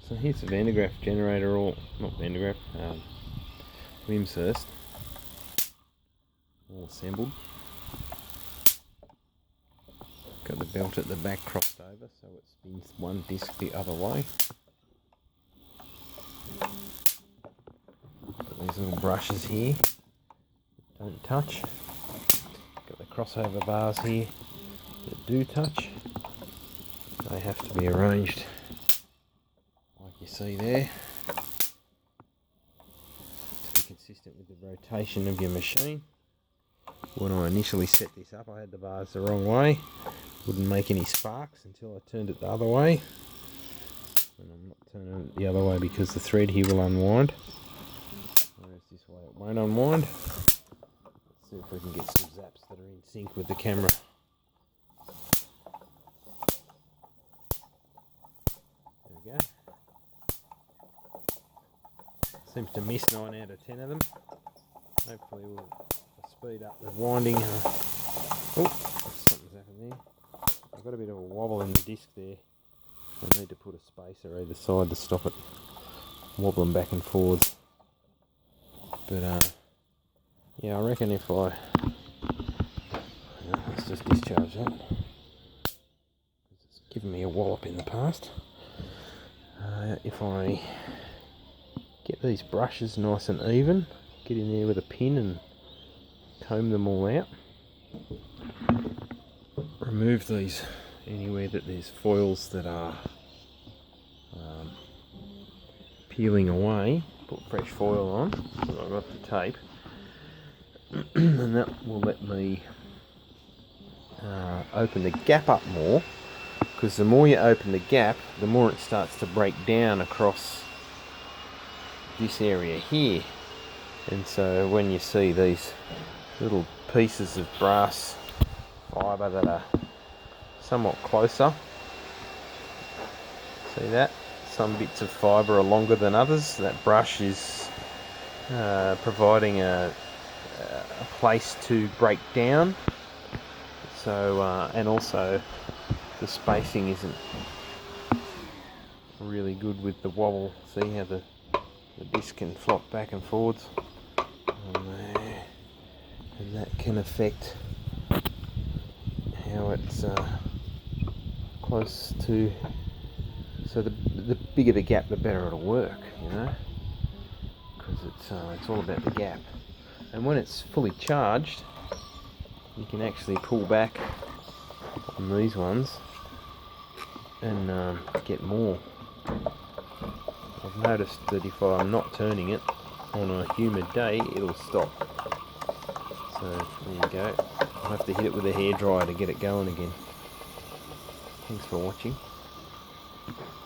So here's the Van de Graaff generator, or not Van de Graaff, Wimhurst, all assembled. Got the belt at the back crossed over so it spins one disc the other way. Got these little brushes here, don't touch. Got the crossover bars here that do touch. They have to be arranged like you see there to be consistent with the rotation of your machine. When I initially set this up, I had the bars the wrong way. Wouldn't make any sparks until I turned it the other way. And I'm not turning it the other way because the thread here will unwind. Whereas this way it won't unwind. Let's see if we can get some zaps that are in sync with the camera. There we go. Seems to miss 9 out of 10 of them. Hopefully we'll speed up the winding. Oh, something's happened there. I've got a bit of a wobble in the disc there. I need to put a spacer either side to stop it wobbling back and forwards. But yeah, I reckon if I let's just discharge that. It's given me a wallop in the past. If I get these brushes nice and even, get in there with a pin and comb them all out. Remove these anywhere that there's foils that are peeling away. Put fresh foil on, so I've got the tape, and that will let me open the gap up more, because the more you open the gap, the more it starts to break down across this area here. And so when you see these little pieces of brass fibre that are somewhat closer, see that? Some bits of fibre are longer than others. That brush is providing a place to break down. So and also the spacing isn't really good with the wobble. See how the disc can flop back and forwards, and that can affect how it's close to. So the bigger the gap, the better it'll work, you know, because it's all about the gap. And when it's fully charged, you can actually pull back on these ones and get more. I've noticed that if I'm not turning it on a humid day, it'll stop. So there you go. I'll have to hit it with a hairdryer to get it going again. Thanks for watching.